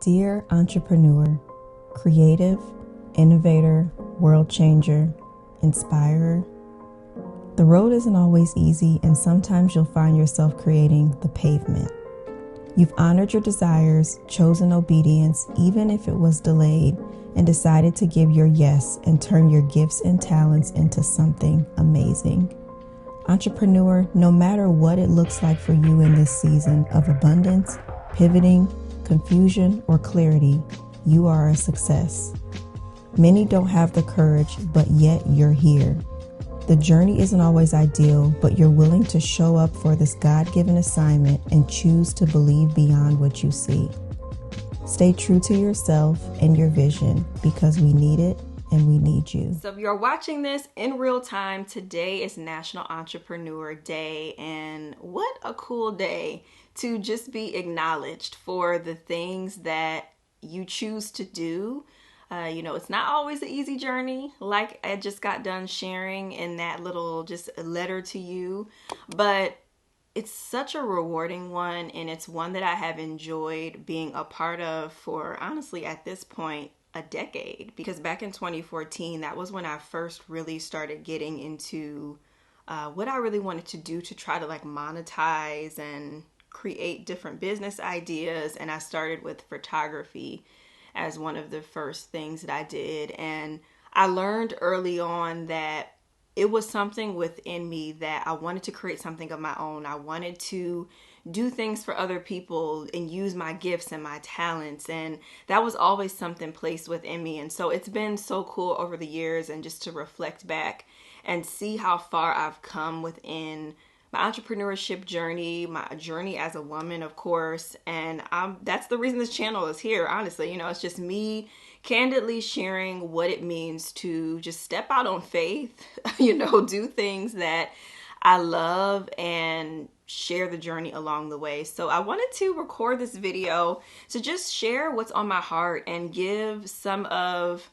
Dear entrepreneur, creative, innovator, world changer, inspirer, the road isn't always easy, and sometimes you'll find yourself creating the pavement. You've honored your desires, chosen obedience, even if it was delayed, and decided to give your yes and turn your gifts and talents into something amazing. Entrepreneur, no matter what it looks like for you in this season of abundance, pivoting, confusion, or clarity, you are a success. Many don't have the courage, but yet you're here. The journey isn't always ideal, but you're willing to show up for this God-given assignment and choose to believe beyond what you see. Stay true to yourself and your vision, because we need it and we need you. So if you're watching this in real time, today is National Entrepreneur Day, and what a cool day to just be acknowledged for the things that you choose to do. It's not always an easy journey, like I just got done sharing in that little just letter to you, but it's such a rewarding one, and it's one that I have enjoyed being a part of for, honestly, at this point, a decade. Because back in 2014, that was when I first really started getting into what I really wanted to do to try to monetize and create different business ideas. And I started with photography as one of the first things that I did. And I learned early on that it was something within me that I wanted to create something of my own. I wanted to do things for other people and use my gifts and my talents. And that was always something placed within me. And so it's been so cool over the years, and just to reflect back and see how far I've come within my entrepreneurship journey, my journey as a woman, of course. And that's the reason this channel is here, honestly. It's just me candidly sharing what it means to just step out on faith, do things that I love and share the journey along the way. So I wanted to record this video to just share what's on my heart and give some of,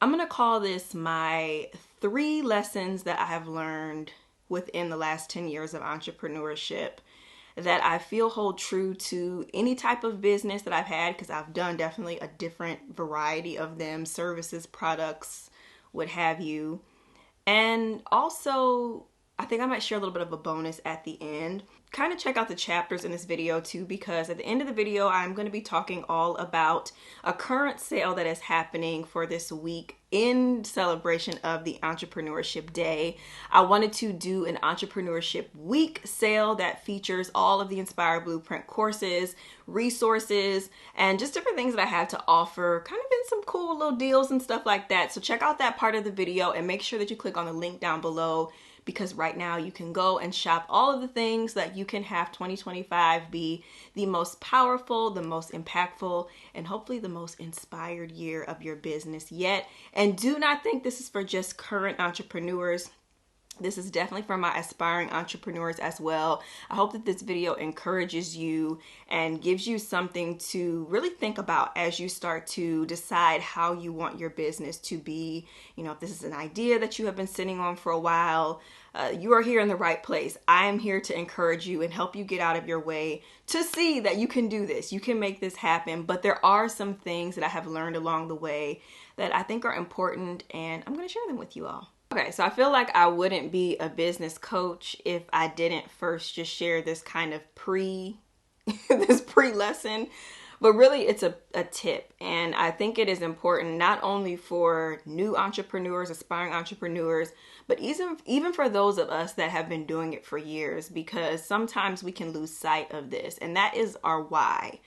I'm going to call this my 3 lessons that I have learned within the last 10 years of entrepreneurship that I feel hold true to any type of business that I've had, because I've done definitely a different variety of them, services, products, what have you. And also, I think I might share a little bit of a bonus at the end. Kind of check out the chapters in this video too, because at the end of the video, I'm going to be talking all about a current sale that is happening for this week in celebration of the Entrepreneurship Day. I wanted to do an Entrepreneurship Week sale that features all of the Inspire Blueprint courses, resources, and just different things that I had to offer, kind of in some cool little deals and stuff like that. So check out that part of the video and make sure that you click on the link down below, because right now you can go and shop all of the things that you can have 2025 be the most powerful, the most impactful, and hopefully the most inspired year of your business yet. And do not think this is for just current entrepreneurs. This is definitely for my aspiring entrepreneurs as well. I hope that this video encourages you and gives you something to really think about as you start to decide how you want your business to be. If this is an idea that you have been sitting on for a while, you are here in the right place. I am here to encourage you and help you get out of your way to see that you can do this. You can make this happen. But there are some things that I have learned along the way that I think are important, and I'm going to share them with you all. Okay, so I feel like I wouldn't be a business coach if I didn't first just share this kind of this pre-lesson, but really it's a tip. And I think it is important not only for new entrepreneurs, aspiring entrepreneurs, but even for those of us that have been doing it for years, because sometimes we can lose sight of this, and that is our why.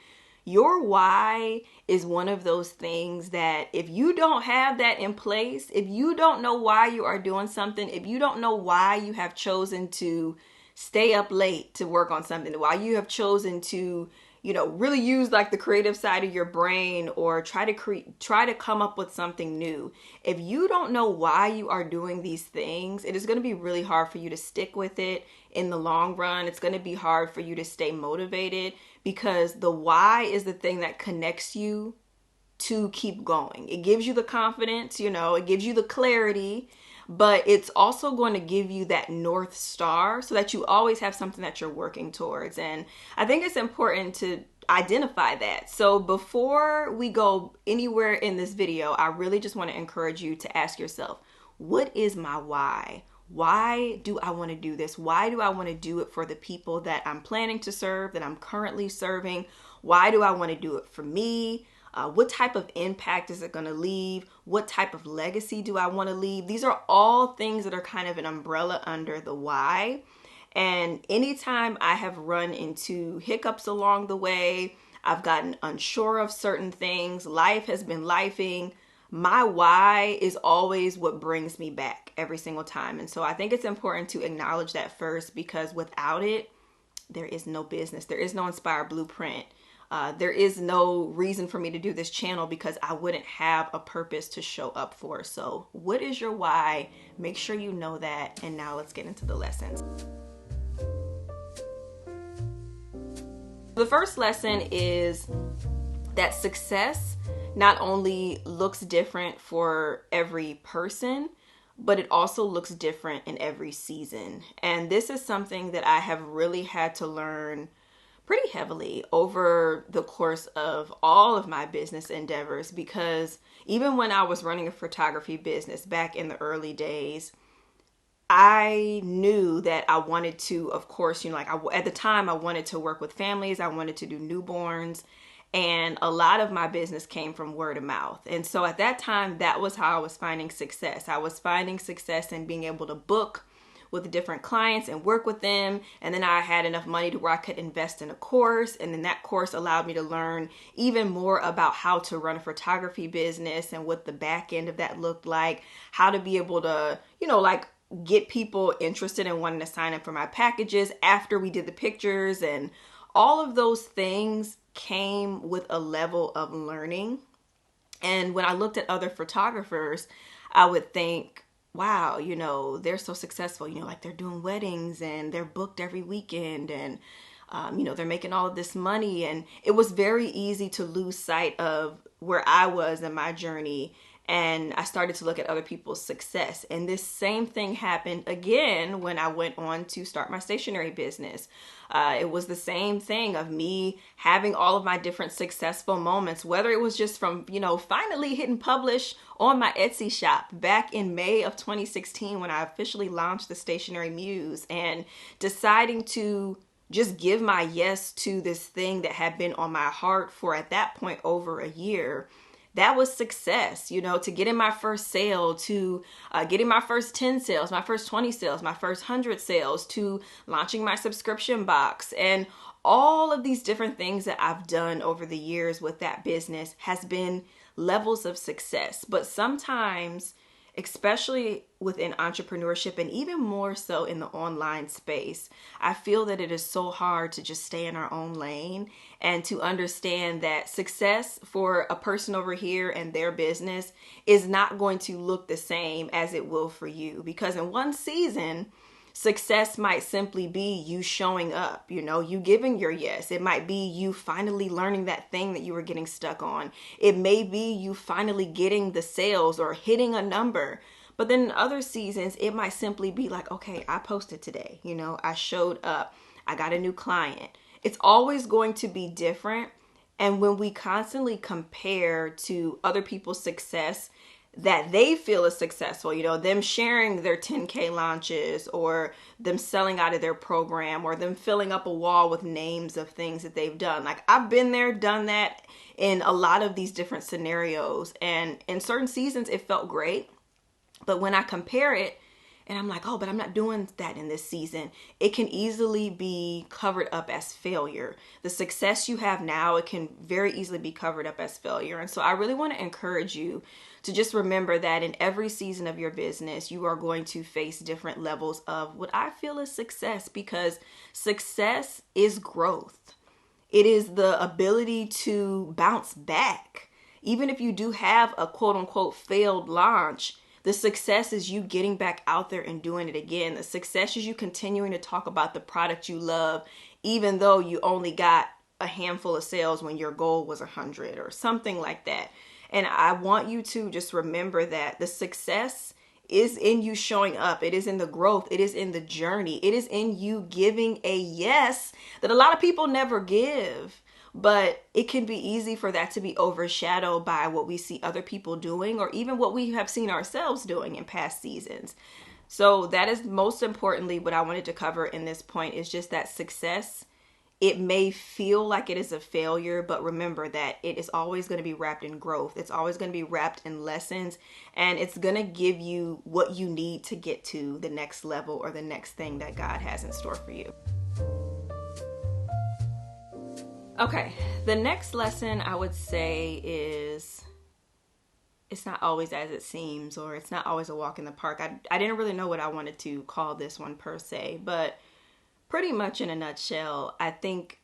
Your why is one of those things that if you don't have that in place, if you don't know why you are doing something, if you don't know why you have chosen to stay up late to work on something, why you have chosen to, really use the creative side of your brain, or try to come up with something new. If you don't know why you are doing these things, it is going to be really hard for you to stick with it in the long run. It's going to be hard for you to stay motivated, because the why is the thing that connects you to keep going. It gives you the confidence, it gives you the clarity, but it's also going to give you that North Star so that you always have something that you're working towards. And I think it's important to identify that. So before we go anywhere in this video, I really just want to encourage you to ask yourself, what is my why? Why do I want to do this? Why do I want to do it for the people that I'm planning to serve, that I'm currently serving? Why do I want to do it for me? What type of impact is it going to leave? What type of legacy do I want to leave? These are all things that are kind of an umbrella under the why. And anytime I have run into hiccups along the way, I've gotten unsure of certain things, life has been lifing, my why is always what brings me back every single time. And so I think it's important to acknowledge that first, because without it, there is no business. There is no Inspire Blueprint. There is no reason for me to do this channel, because I wouldn't have a purpose to show up for. So what is your why? Make sure you know that. And now let's get into the lessons. The first lesson is that success not only looks different for every person, but it also looks different in every season. And this is something that I have really had to learn pretty heavily over the course of all of my business endeavors, because even when I was running a photography business back in the early days, I knew that I wanted to, of course, at the time I wanted to work with families. I wanted to do newborns, and a lot of my business came from word of mouth. And so at that time, that was how I was finding success. I was finding success in being able to book with different clients and work with them. And then I had enough money to where I could invest in a course. And then that course allowed me to learn even more about how to run a photography business and what the back end of that looked like, how to be able to, get people interested in wanting to sign up for my packages after we did the pictures. And all of those things came with a level of learning. And when I looked at other photographers, I would think, wow, they're so successful, they're doing weddings and they're booked every weekend, and they're making all of this money. And it was very easy to lose sight of where I was in my journey. And I started to look at other people's success. And this same thing happened again when I went on to start my stationery business. It was the same thing of me having all of my different successful moments, whether it was just from, finally hitting publish on my Etsy shop back in May of 2016 when I officially launched the Stationery Muse, and deciding to just give my yes to this thing that had been on my heart for, at that point, over a year. That was success, to getting my first sale, to getting my first 10 sales, my first 20 sales, my first 100 sales, to launching my subscription box. And all of these different things that I've done over the years with that business has been levels of success. But sometimes, especially within entrepreneurship, and even more so in the online space, I feel that it is so hard to just stay in our own lane and to understand that success for a person over here and their business is not going to look the same as it will for you. Because in one season, success might simply be you showing up, you giving your yes. It might be you finally learning that thing that you were getting stuck on. It may be you finally getting the sales or hitting a number. But then in other seasons, it might simply be like, okay, I posted today, I showed up, I got a new client. It's always going to be different. And when we constantly compare to other people's success that they feel is successful, them sharing their 10K launches, or them selling out of their program, or them filling up a wall with names of things that they've done. Like, I've been there, done that in a lot of these different scenarios. And in certain seasons, it felt great. But when I compare it, and I'm like, oh, but I'm not doing that in this season, it can easily be covered up as failure. The success you have now, it can very easily be covered up as failure. And so I really want to encourage you to just remember that in every season of your business, you are going to face different levels of what I feel is success, because success is growth. It is the ability to bounce back. Even if you do have a quote unquote failed launch, the success is you getting back out there and doing it again. The success is you continuing to talk about the product you love, even though you only got a handful of sales when your goal was 100 or something like that. And I want you to just remember that the success is in you showing up. It is in the growth. It is in the journey. It is in you giving a yes that a lot of people never give. But it can be easy for that to be overshadowed by what we see other people doing, or even what we have seen ourselves doing in past seasons. So that is most importantly what I wanted to cover in this point, is just that success, it may feel like it is a failure, but remember that it is always going to be wrapped in growth. It's always going to be wrapped in lessons, and it's going to give you what you need to get to the next level or the next thing that God has in store for you. Okay, the next lesson I would say is, it's not always as it seems, or it's not always a walk in the park. I didn't really know what I wanted to call this one per se, but pretty much in a nutshell, I think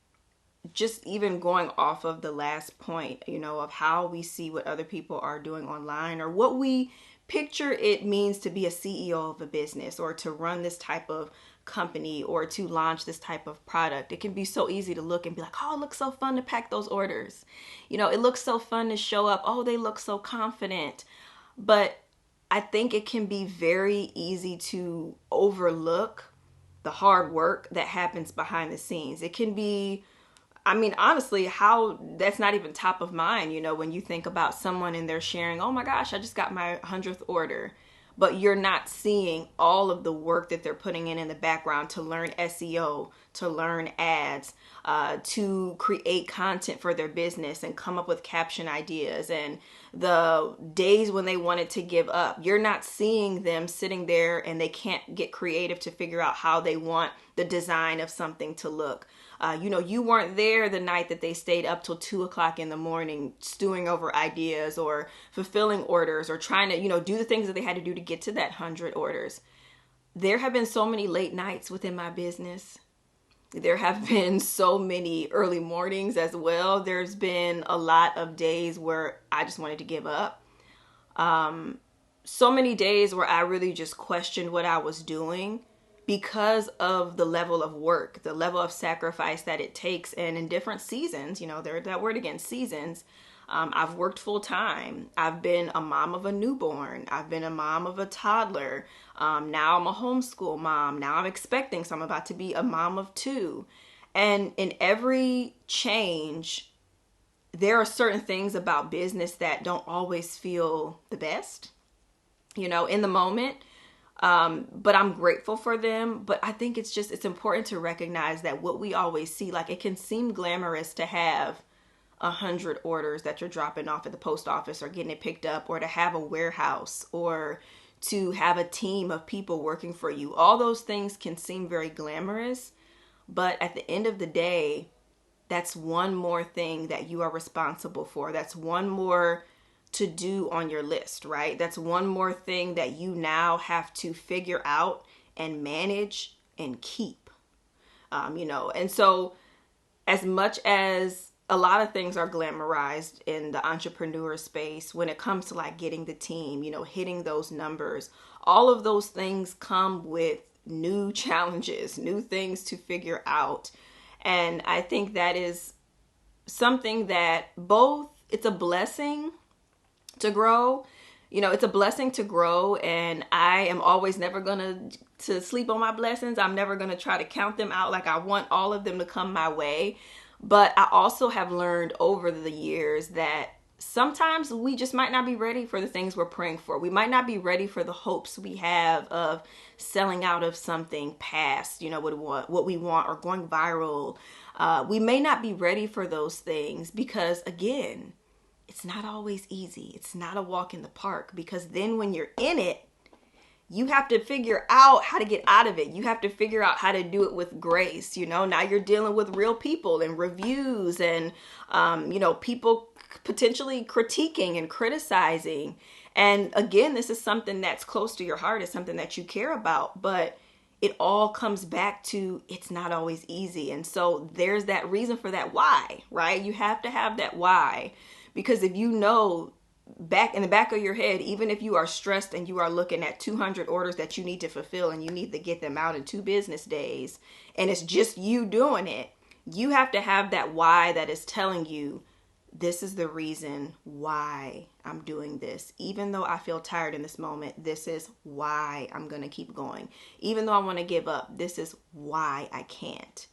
just even going off of the last point, of how we see what other people are doing online, or what we picture it means to be a CEO of a business, or to run this type of company, or to launch this type of product. It can be so easy to look and be like, oh, it looks so fun to pack those orders. It looks so fun to show up. Oh, they look so confident. But I think it can be very easy to overlook the hard work that happens behind the scenes. It can be, honestly, how that's not even top of mind, when you think about someone and they're sharing, oh my gosh, I just got my 100th order. But you're not seeing all of the work that they're putting in the background to learn SEO, to learn ads, to create content for their business and come up with caption ideas, and the days when they wanted to give up. You're not seeing them sitting there and they can't get creative to figure out how they want the design of something to look. You weren't there the night that they stayed up till 2:00 in the morning stewing over ideas, or fulfilling orders, or trying to, do the things that they had to do to get to that 100 orders. There have been so many late nights within my business. There have been so many early mornings as well. There's been a lot of days where I just wanted to give up. So many days where I really just questioned what I was doing, because of the level of work, the level of sacrifice that it takes. And in different seasons, there's that word again, seasons. I've worked full time. I've been a mom of a newborn. I've been a mom of a toddler. Now I'm a homeschool mom. Now I'm expecting, so I'm about to be a mom of 2. And in every change, there are certain things about business that don't always feel the best, in the moment. But I'm grateful for them. But I think it's important to recognize that what we always see, like, it can seem glamorous to have 100 orders that you're dropping off at the post office, or getting it picked up, or to have a warehouse, or to have a team of people working for you. All those things can seem very glamorous, but at the end of the day, that's one more thing that you are responsible for. That's one more to do on your list, right? That's one more thing that you now have to figure out and manage and keep, and so as much as a lot of things are glamorized in the entrepreneur space, when it comes to like getting the team, hitting those numbers, all of those things come with new challenges, new things to figure out. And I think that is something that both, it's a blessing to grow. It's a blessing to grow, and I am always never going to sleep on my blessings. I'm never going to try to count them out. Like, I want all of them to come my way. But I also have learned over the years that sometimes we just might not be ready for the things we're praying for. We might not be ready for the hopes we have of selling out of something past, what we want, or going viral. We may not be ready for those things because, again, it's not always easy. It's not a walk in the park, because then when you're in it, you have to figure out how to get out of it. You have to figure out how to do it with grace. Now you're dealing with real people and reviews and, people potentially critiquing and criticizing. And again, this is something that's close to your heart. It's something that you care about, but it all comes back to, it's not always easy. And so there's that reason for that why, right? You have to have that why. Because if back in the back of your head, even if you are stressed and you are looking at 200 orders that you need to fulfill and you need to get them out in 2 business days, and it's just you doing it, you have to have that why that is telling you, this is the reason why I'm doing this. Even though I feel tired in this moment, this is why I'm going to keep going. Even though I want to give up, this is why I can't.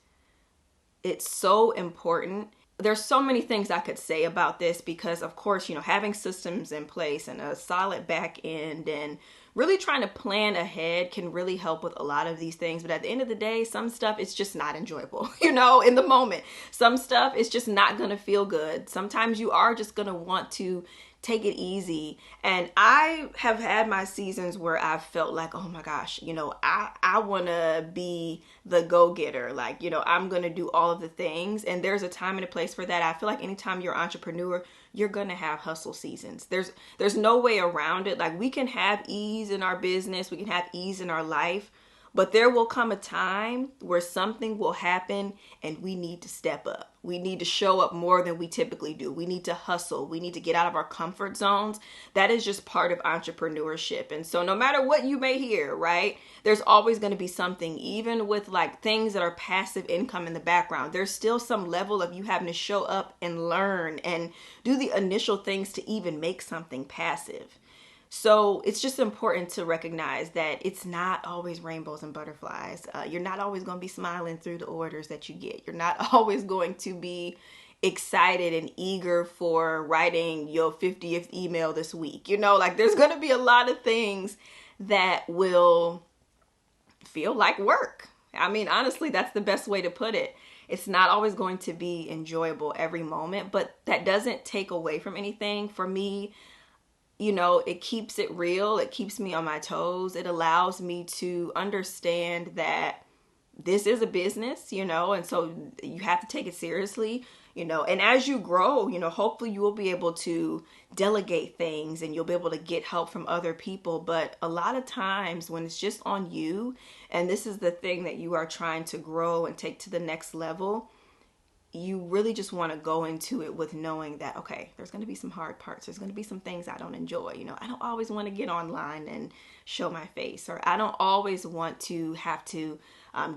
It's so important. there's so many things I could say about this because, of course, having systems in place and a solid back end and really trying to plan ahead can really help with a lot of these things. But at the end of the day, some stuff is just not enjoyable, in the moment. Some stuff is just not going to feel good. Sometimes you are just going to want to take it easy. And I have had my seasons where I've felt like, oh my gosh, I want to be the go-getter. Like, I'm going to do all of the things. And there's a time and a place for that. I feel like anytime you're an entrepreneur, you're going to have hustle seasons. There's no way around it. Like, we can have ease in our business. We can have ease in our life. But there will come a time where something will happen and we need to step up. We need to show up more than we typically do. We need to hustle. We need to get out of our comfort zones. That is just part of entrepreneurship. And so no matter what you may hear, right, there's always going to be something, even with like things that are passive income in the background. There's still some level of you having to show up and learn and do the initial things to even make something passive. So it's just important to recognize that it's not always rainbows and butterflies. You're not always going to be smiling through the orders that you get. You're not always going to be excited and eager for writing your 50th email this week. Like there's going to be a lot of things that will feel like work. I mean, honestly, that's the best way to put it. It's not always going to be enjoyable every moment, but that doesn't take away from anything. For me, it keeps it real. It keeps me on my toes. It allows me to understand that this is a business, and so you have to take it seriously, and as you grow, hopefully you will be able to delegate things and you'll be able to get help from other people. But a lot of times when it's just on you, and this is the thing that you are trying to grow and take to the next level, you really just want to go into it with knowing that, okay, there's going to be some hard parts. There's going to be some things I don't enjoy. I don't always want to get online and show my face, or I don't always want to have to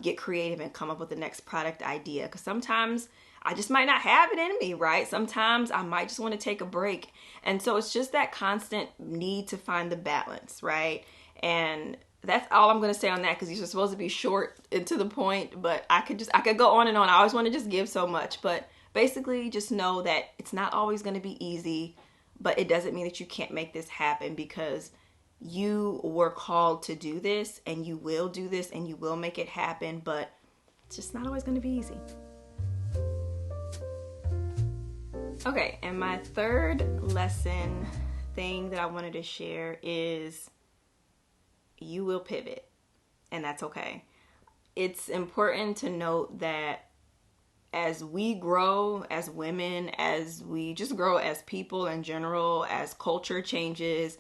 get creative and come up with the next product idea. Because sometimes I just might not have it in me, right? Sometimes I might just want to take a break. And so it's just that constant need to find the balance, right? And that's all I'm going to say on that, because these are supposed to be short and to the point, but I could go on and on. I always want to just give so much, but basically just know that it's not always going to be easy, but it doesn't mean that you can't make this happen, because you were called to do this and you will do this and you will make it happen, but it's just not always going to be easy. Okay, and my third lesson thing that I wanted to share is you will pivot, and that's okay. It's important to note that as we grow as women, as we just grow as people in general, as culture changes,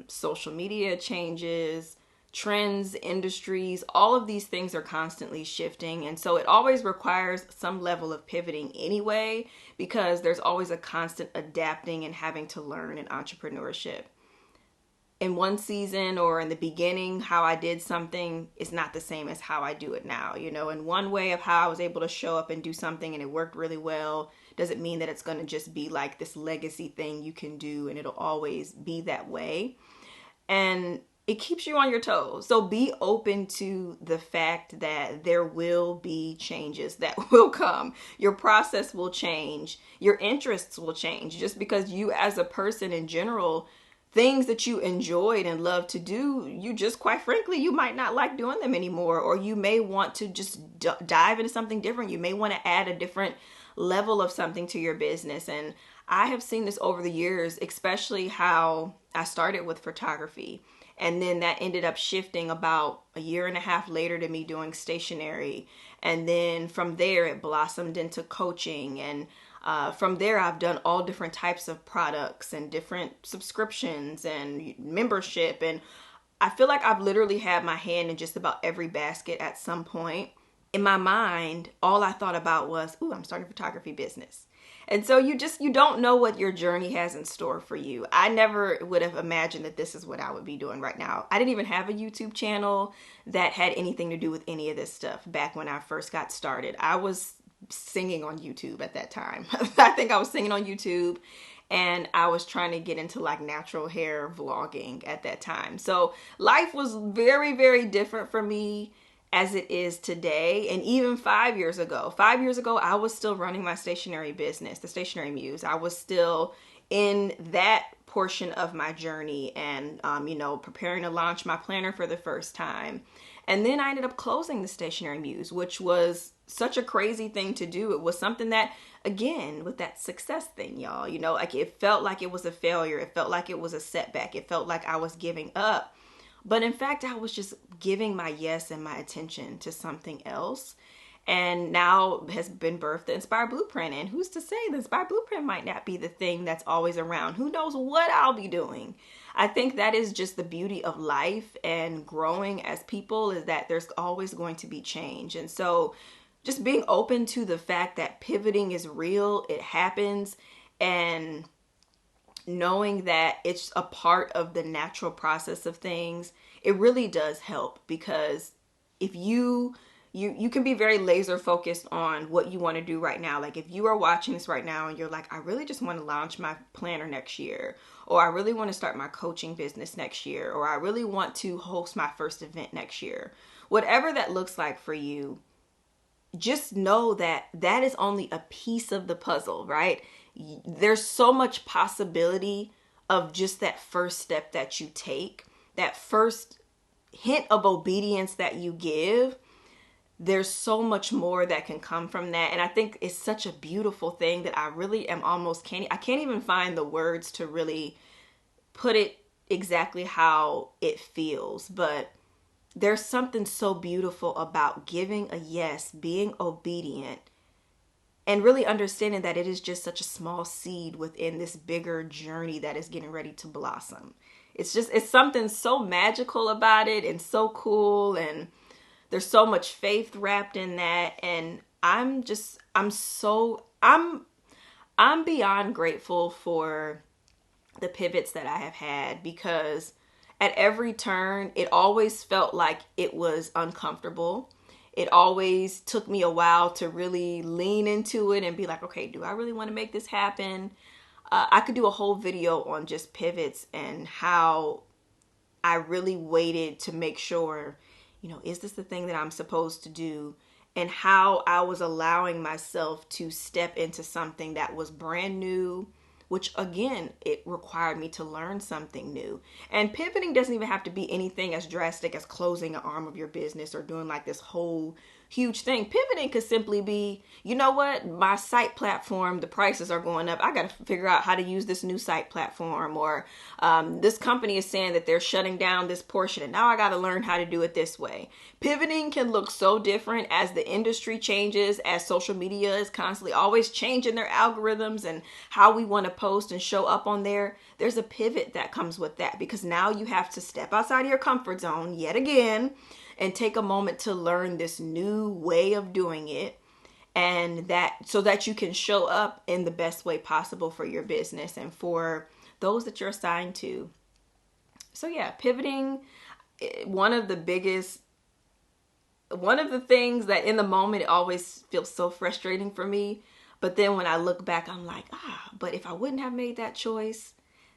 social media changes, trends, industries, all of these things are constantly shifting. And so it always requires some level of pivoting anyway, because there's always a constant adapting and having to learn in entrepreneurship. In one season or in the beginning, how I did something is not the same as how I do it now. In one way of how I was able to show up and do something and it worked really well doesn't mean that it's going to just be like this legacy thing you can do and it'll always be that way. And it keeps you on your toes. So be open to the fact that there will be changes that will come. Your process will change. Your interests will change. Just because you as a person in general, things that you enjoyed and loved to do, you just, quite frankly, you might not like doing them anymore, or you may want to just dive into something different. You may want to add a different level of something to your business. And I have seen this over the years, especially how I started with photography. And then that ended up shifting about a year and a half later to me doing stationery. And then from there, it blossomed into coaching. And from there, I've done all different types of products and different subscriptions and membership. And I feel like I've literally had my hand in just about every basket at some point. In my mind, all I thought about was, I'm starting a photography business. And so you don't know what your journey has in store for you. I never would have imagined that this is what I would be doing right now. I didn't even have a YouTube channel that had anything to do with any of this stuff back when I first got started. I was singing on YouTube at that time. I think I was singing on YouTube, and I was trying to get into like natural hair vlogging at that time. So life was very, very different for me. as it is today. And even 5 years ago, 5 years ago, I was still running my stationery business, the Stationery Muse. I was still in that portion of my journey and, preparing to launch my planner for the first time. And then I ended up closing the Stationery Muse, which was such a crazy thing to do. It was something that, again, with that success thing, y'all, like it felt like it was a failure. It felt like it was a setback. It felt like I was giving up. But in fact, I was just giving my yes and my attention to something else. And now has been birthed the Inspire Blueprint. And who's to say the Inspire Blueprint might not be the thing that's always around? Who knows what I'll be doing? I think that is just the beauty of life and growing as people, is that there's always going to be change. And so just being open to the fact that pivoting is real, it happens, and knowing that it's a part of the natural process of things, it really does help. Because if you can be very laser focused on what you want to do right now. Like if you are watching this right now and you're like, I really just want to launch my planner next year, or I really want to start my coaching business next year, or I really want to host my first event next year, whatever that looks like for you, just know that that is only a piece of the puzzle, right? There's so much possibility of just that first step that you take, that first hint of obedience that you give. There's so much more that can come from that. And I think it's such a beautiful thing that I really am I can't even find the words to really put it exactly how it feels. But there's something so beautiful about giving a yes, being obedient, and really understanding that it is just such a small seed within this bigger journey that is getting ready to blossom. It's something so magical about it and so cool. And there's so much faith wrapped in that. And I'm beyond grateful for the pivots that I have had, because at every turn, it always felt like it was uncomfortable. It always took me a while to really lean into it and be like, okay, do I really want to make this happen? I could do a whole video on just pivots and how I really waited to make sure, is this the thing that I'm supposed to do? And how I was allowing myself to step into something that was brand new, which again, it required me to learn something new. And pivoting doesn't even have to be anything as drastic as closing an arm of your business or doing like this whole huge thing. Pivoting could simply be, you know what, my site platform, the prices are going up. I got to figure out how to use this new site platform. Or this company is saying that they're shutting down this portion, and now I got to learn how to do it this way. Pivoting can look so different as the industry changes, as social media is constantly always changing their algorithms and how we want to post and show up on there. There's a pivot that comes with that, because now you have to step outside of your comfort zone yet again and take a moment to learn this new way of doing it, and that so that you can show up in the best way possible for your business and for those that you're assigned to. So yeah, pivoting, one of the things that in the moment it always feels so frustrating for me, but then when I look back, I'm like, but if I wouldn't have made that choice,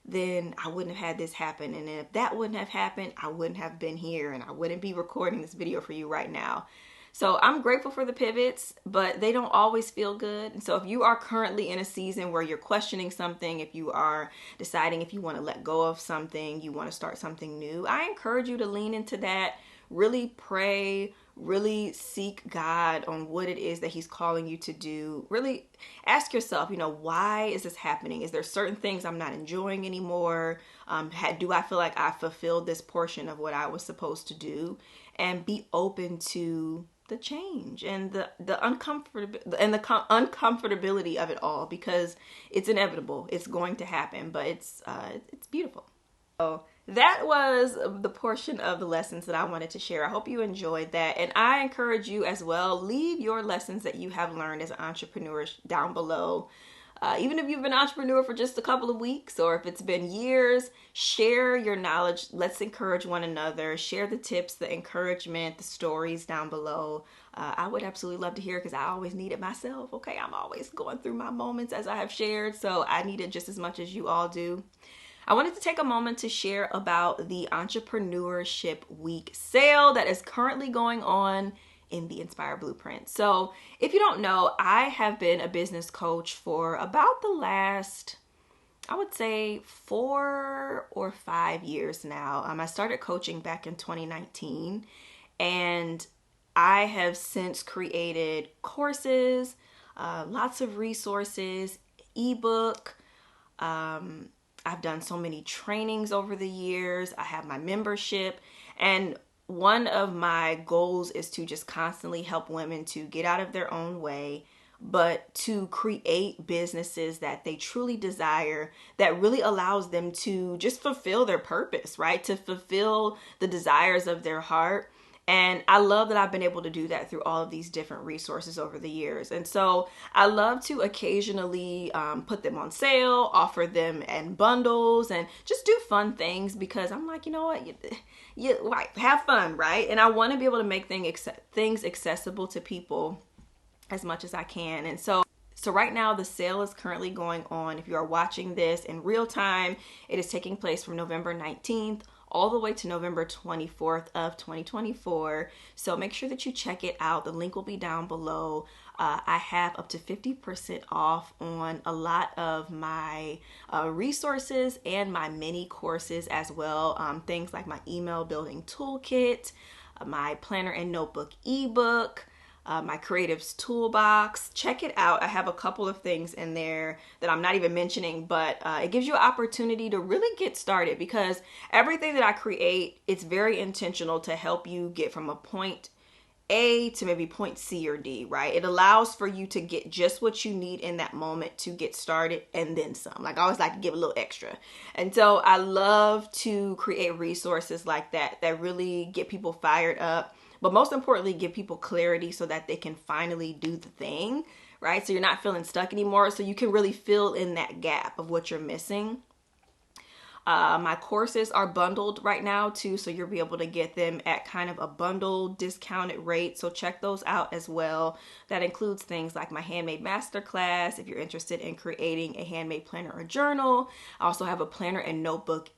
then I wouldn't have had this happen. And if that wouldn't have happened, I wouldn't have been here, and I wouldn't be recording this video for you right now. So I'm grateful for the pivots, but they don't always feel good. And so if you are currently in a season where you're questioning something, if you are deciding if you want to let go of something, you want to start something new, I encourage you to lean into that. Really pray, really seek God on what it is that he's calling you to do. Really ask yourself, why is this happening? Is there certain things I'm not enjoying anymore? Do I feel like I fulfilled this portion of what I was supposed to do? And be open to the change and the uncomfortability of it all, because it's inevitable. It's going to happen, but it's beautiful. So that was the portion of the lessons that I wanted to share. I hope you enjoyed that. And I encourage you as well, leave your lessons that you have learned as an entrepreneur down below. Even if you've been an entrepreneur for just a couple of weeks, or if it's been years, share your knowledge. Let's encourage one another. Share the tips, the encouragement, the stories down below. I would absolutely love to hear, because I always need it myself. Okay, I'm always going through my moments, as I have shared, so I need it just as much as you all do. I wanted to take a moment to share about the Entrepreneurship Week sale that is currently going on in the Inspire Blueprint. So if you don't know, I have been a business coach for about the last, I would say 4 or 5 years now. I started coaching back in 2019, and I have since created courses, lots of resources, ebook. I've done so many trainings over the years. I have my membership, and one of my goals is to just constantly help women to get out of their own way, but to create businesses that they truly desire, that really allows them to just fulfill their purpose, right? To fulfill the desires of their heart. And I love that I've been able to do that through all of these different resources over the years. And so I love to occasionally put them on sale, offer them in bundles, and just do fun things, because I'm like, you know what, right, have fun, right? And I want to be able to make things accessible to people as much as I can. And so right now the sale is currently going on. If you are watching this in real time, it is taking place from November 19th all the way to November 24th of 2024. So make sure that you check it out. The link will be down below. I have up to 50% off on a lot of my resources and my mini courses as well. Things like my email building toolkit, my planner and notebook ebook, my creatives toolbox. Check it out. I have a couple of things in there that I'm not even mentioning, but it gives you an opportunity to really get started, because everything that I create, it's very intentional to help you get from a point A to maybe point C or D, right? It allows for you to get just what you need in that moment to get started, and then some. Like, I always like to give a little extra. And so I love to create resources like that really get people fired up, but most importantly, give people clarity so that they can finally do the thing, right? So you're not feeling stuck anymore. So you can really fill in that gap of what you're missing. My courses are bundled right now too, so you'll be able to get them at kind of a bundle discounted rate. So check those out as well. That includes things like my handmade masterclass, if you're interested in creating a handmade planner or journal. I also have a planner and notebook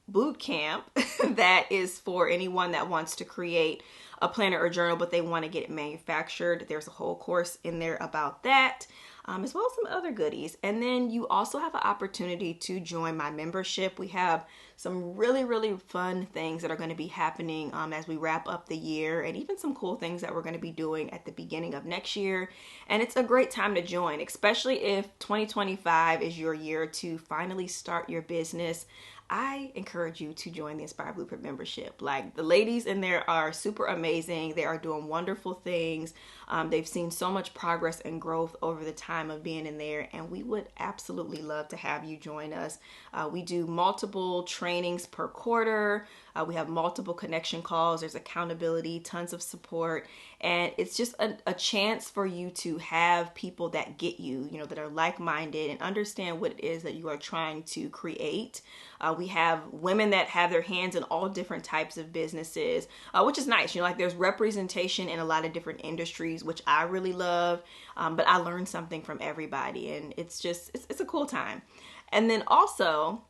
boot camp that is for anyone that wants to create a planner or journal, but they want to get it manufactured. There's a whole course in there about that, as well as some other goodies. And then you also have an opportunity to join my membership. We have some really, really fun things that are going to be happening as we wrap up the year, and even some cool things that we're going to be doing at the beginning of next year. And it's a great time to join, especially if 2025 is your year to finally start your business. I encourage you to join the Inspire Blueprint membership. Like, the ladies in there are super amazing. They are doing wonderful things. They've seen so much progress and growth over the time of being in there, and we would absolutely love to have you join us. We do multiple trainings per quarter. We have multiple connection calls. There's accountability, tons of support, and it's just a chance for you to have people that get you, that are like-minded and understand what it is that you are trying to create. We have women that have their hands in all different types of businesses, which is nice. Like, there's representation in a lot of different industries, which I really love. But I learned something from everybody, and it's a cool time. And then also,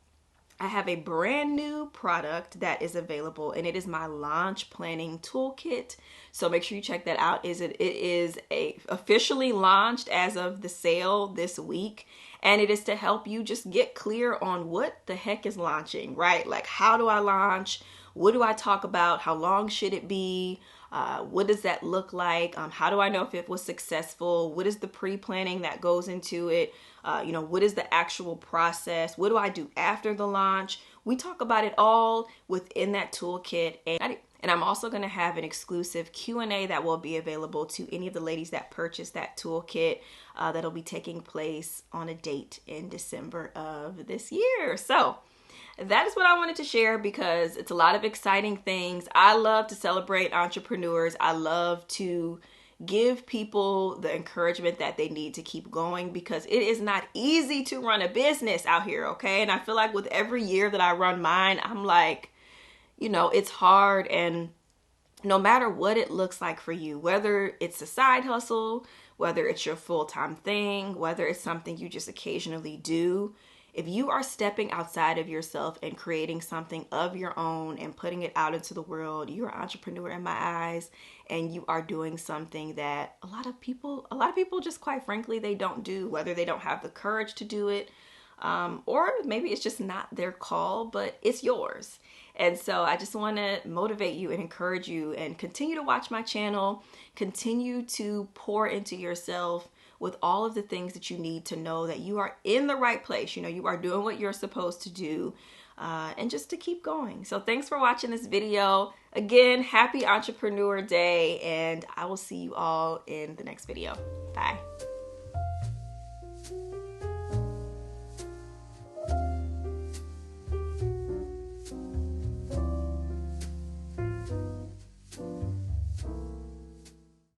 I have a brand new product that is available, and it is my launch planning toolkit. So make sure you check that out. It is officially launched as of the sale this week, and it is to help you just get clear on what the heck is launching, right? Like, how do I launch? What do I talk about? How long should it be? What does that look like? How do I know if it was successful? What is the pre-planning that goes into it? What is the actual process? What do I do after the launch? We talk about it all within that toolkit. And I'm also going to have an exclusive Q&A that will be available to any of the ladies that purchase that toolkit. That'll be taking place on a date in December of this year. So that is what I wanted to share, because it's a lot of exciting things. I love to celebrate entrepreneurs. I love to give people the encouragement that they need to keep going, because it is not easy to run a business out here, okay? And I feel like with every year that I run mine, I'm like, it's hard. And no matter what it looks like for you, whether it's a side hustle, whether it's your full-time thing, whether it's something you just occasionally do, If you are stepping outside of yourself and creating something of your own and putting it out into the world, you're an entrepreneur in my eyes, and you are doing something that a lot of people just, quite frankly, they don't do, whether they don't have the courage to do it, or maybe it's just not their call, but it's yours. And so I just want to motivate you and encourage you, and continue to watch my channel, continue to pour into yourself with all of the things that you need to know that you are in the right place. You know, you are doing what you're supposed to do, and just to keep going. So thanks for watching this video. Again, happy Entrepreneur Day, and I will see you all in the next video. Bye.